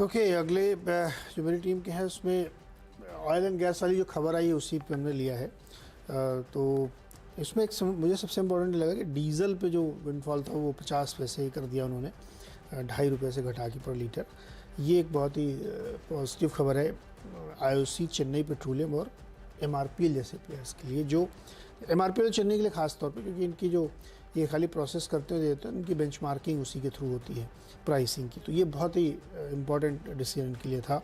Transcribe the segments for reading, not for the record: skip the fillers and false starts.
Okay अगले जो मेरी टीम के हैं उसमें ऑयल एंड गैस वाली जो खबर आई है उसी पे हमने लिया है। तो इसमें मुझे सबसे इम्पोर्टेंट लगा कि डीजल पे जो विंडफॉल था वो 50 पैसे ही कर दिया उन्होंने, ₹2.5 से घटा के पर लीटर। ये एक बहुत ही पॉजिटिव खबर है आईओसी, चेन्नई पेट्रोलियम और एमआरपीएल जैसे प्लेयर्स के लिए। जो एमआरपीएल चेन्नई के लिए खास तौर पे, क्योंकि इनकी जो ये खाली प्रोसेस करते हुए देते हैं, इनकी बेंचमार्किंग उसी के थ्रू होती है प्राइसिंग की। तो ये बहुत ही इम्पॉर्टेंट डिसीजन इनके लिए था।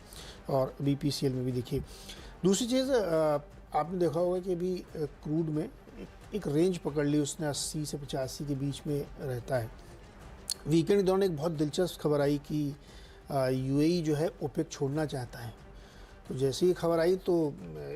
और बीपीसीएल में भी देखिए दूसरी चीज़, आपने देखा होगा कि अभी क्रूड में एक रेंज पकड़ ली उसने, 80 से 85 के बीच में रहता है। वीकेंड के दौरान एक बहुत दिलचस्प खबर आई कि यूएई जो है ओपेक छोड़ना चाहता है। तो जैसे ही खबर आई तो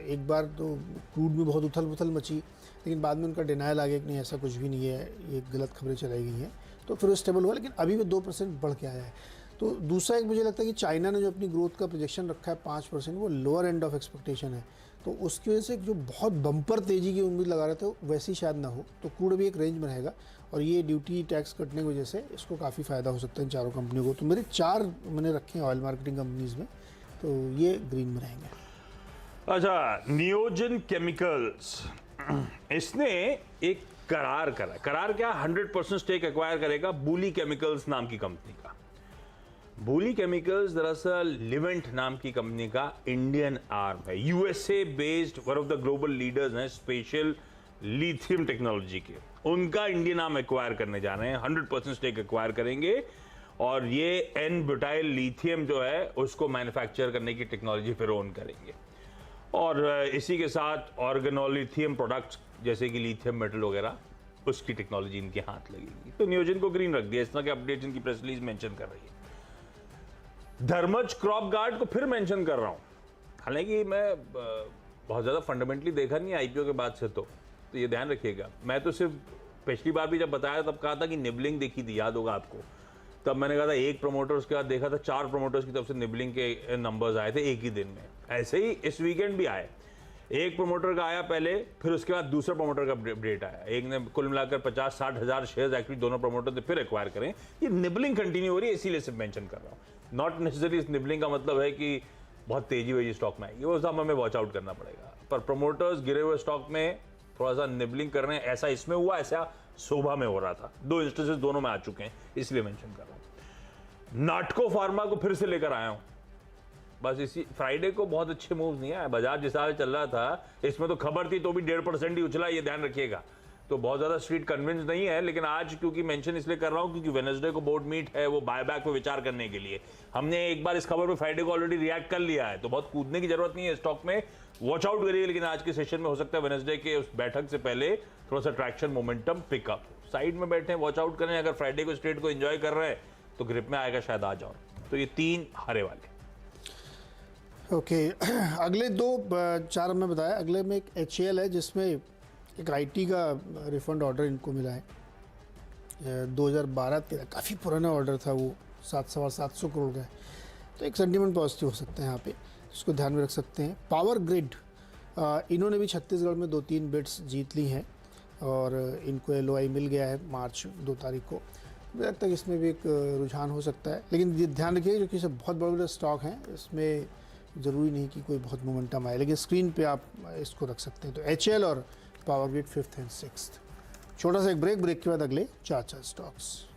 एक बार तो क्रूड में बहुत उथल पुथल मची, लेकिन बाद में उनका डिनायल आ गया कि नहीं ऐसा कुछ भी नहीं है, ये गलत खबरें चलाई गई हैं। तो फिर वो स्टेबल हुआ, लेकिन अभी भी 2% बढ़ के आया है। तो दूसरा एक मुझे लगता है कि चाइना ने जो अपनी ग्रोथ का प्रोजेक्शन रखा है 5%, वो लोअर एंड ऑफ एक्सपेक्टेशन है। तो उसकी वजह से जो बहुत बम्पर तेज़ी की उम्मीद लगा रहे थे वैसी शायद ना हो। तो क्रूड भी एक रेंज में रहेगा और ये ड्यूटी टैक्स कटने की वजह से इसको काफ़ी फ़ायदा हो सकता है इन चारों कंपनियों को। तो मेरे 4 मैंने रखे हैं ऑयल मार्केटिंग कंपनीज़ में, तो ये ग्रीन में रहेंगे। अच्छा, नियोजन केमिकल्स, इसने एक करार करा। करार क्या? 100% स्टेक एक्वायर करेगा बूली केमिकल्स नाम की कंपनी का। बूली केमिकल्स दरअसल लिवेंट नाम की कंपनी का इंडियन आर्म है। USA based one of the global leaders हैं स्पेशल लिथियम टेक्नोलॉजी के। उनका इंडियन आर्म एक्वायर करने जा रहे हैं, 100% स्टेक एक्वायर करेंगे और ये एन ब्यूटाइल लिथियम जो है उसको मैन्युफैक्चर करने की टेक्नोलॉजी फिर ओन करेंगे। और इसी के साथ ऑर्गेनोलिथियम प्रोडक्ट्स जैसे कि लिथियम मेटल वगैरह, उसकी टेक्नोलॉजी इनके हाथ लगेगी। तो नियोजन को ग्रीन रख दिया। इस तरह के अपडेट्स इनकी प्रेस रिलीज मेंशन कर रही है। धर्मज क्रॉप गार्ड को फिर मेंशन कर रहा हूं, हालांकि मैं बहुत ज्यादा फंडामेंटली देखा नहीं आईपीओ के बाद से, तो ये ध्यान रखिएगा। मैं तो सिर्फ पिछली बार भी जब बताया तब कहा था कि निबलिंग देखी थी, याद होगा आपको। तब मैंने कहा था 1 प्रमोटर, उसके बाद देखा था 4 प्रमोटर्स की तरफ से निबलिंग के नंबर्स आए थे एक ही दिन में। ऐसे ही इस वीकेंड भी आए, एक प्रमोटर का आया पहले, फिर उसके बाद दूसरा प्रमोटर का अपडेट आया। एक ने कुल मिलाकर 50-60 हज़ार शेयर्स एक्चुअली दोनों प्रमोटर से फिर एक्वायर करें। ये निबलिंग कंटिन्यू हो रही है, इसीलिए सिर्फ मेंशन कर रहा हूँ। नॉट नेसेसरी इस निबलिंग का मतलब है कि बहुत तेजी वेजी स्टॉक में आएगी, वो सब हमें वॉच आउट करना पड़ेगा। पर प्रमोटर्स गिरे हुए स्टॉक में थोड़ा सा निबलिंग कर रहे हैं। ऐसा इसमें हुआ, ऐसा शोभा में हो रहा था। 2 इंस्टेंसेस दोनों में आ चुके हैं, इसलिए मेंशन कर रहा हूँ। नाटको फार्मा को फिर से लेकर आया हूँ। बस इसी फ्राइडे को बहुत अच्छे मूव्स नहीं आए। बाजार जिस हाल चल रहा था, इसमें तो खबर थी तो भी 1.5% ही उछला, ये ध्यान रखिएगा। तो बहुत ज्यादा स्ट्रीट कन्विंस नहीं है, लेकिन आज क्योंकि मेंशन इसलिए कर रहा हूं क्योंकि वेडनेसडे को बोर्ड मीट है, वो बायबैक पे विचार करने के लिए। हमने एक बार इस खबर पे फ्राइडे को ऑलरेडी रिएक्ट कर लिया है, तो बहुत कूदने की जरूरत नहीं है स्टॉक में। वॉच आउट करिए, लेकिन आज के सेशन में हो सकता है वेडनेसडे के उस बैठक से पहले थोड़ा सा ट्रैक्शन मोमेंटम पिकअप। साइड में बैठे वॉच आउट करें। अगर फ्राइडे को स्ट्रेट को एंजॉय कर रहे हैं तो ग्रिप में आएगा, शायद आ जाओ। तो ये 3 हारे वाले। ओके अगले 2-4 मैं बताया। अगले में एक HAL है जिसमें एक IT का रिफंड ऑर्डर इनको मिला है। 2012-13 काफ़ी पुराना ऑर्डर था वो, 700 करोड़ का है। तो एक सेंटीमेंट पॉजिटिव हो सकता है यहाँ पे, इसको ध्यान में रख सकते हैं। पावर ग्रिड, इन्होंने भी छत्तीसगढ़ में 2-3 बिड्स जीत ली हैं और इनको LOI मिल गया है मार्च 2 तारीख को। मुझे लगता है कि इसमें भी एक रुझान हो सकता है, लेकिन ये ध्यान रखिए क्योंकि सब बहुत बड़े बड़े स्टॉक हैं, इसमें ज़रूरी नहीं कि कोई बहुत मोमेंटम आए, लेकिन स्क्रीन पे आप इसको रख सकते हैं। तो HAL और power grid 5th and 6th। छोटा सा एक ब्रेक के बाद अगले 4 स्टॉक्स।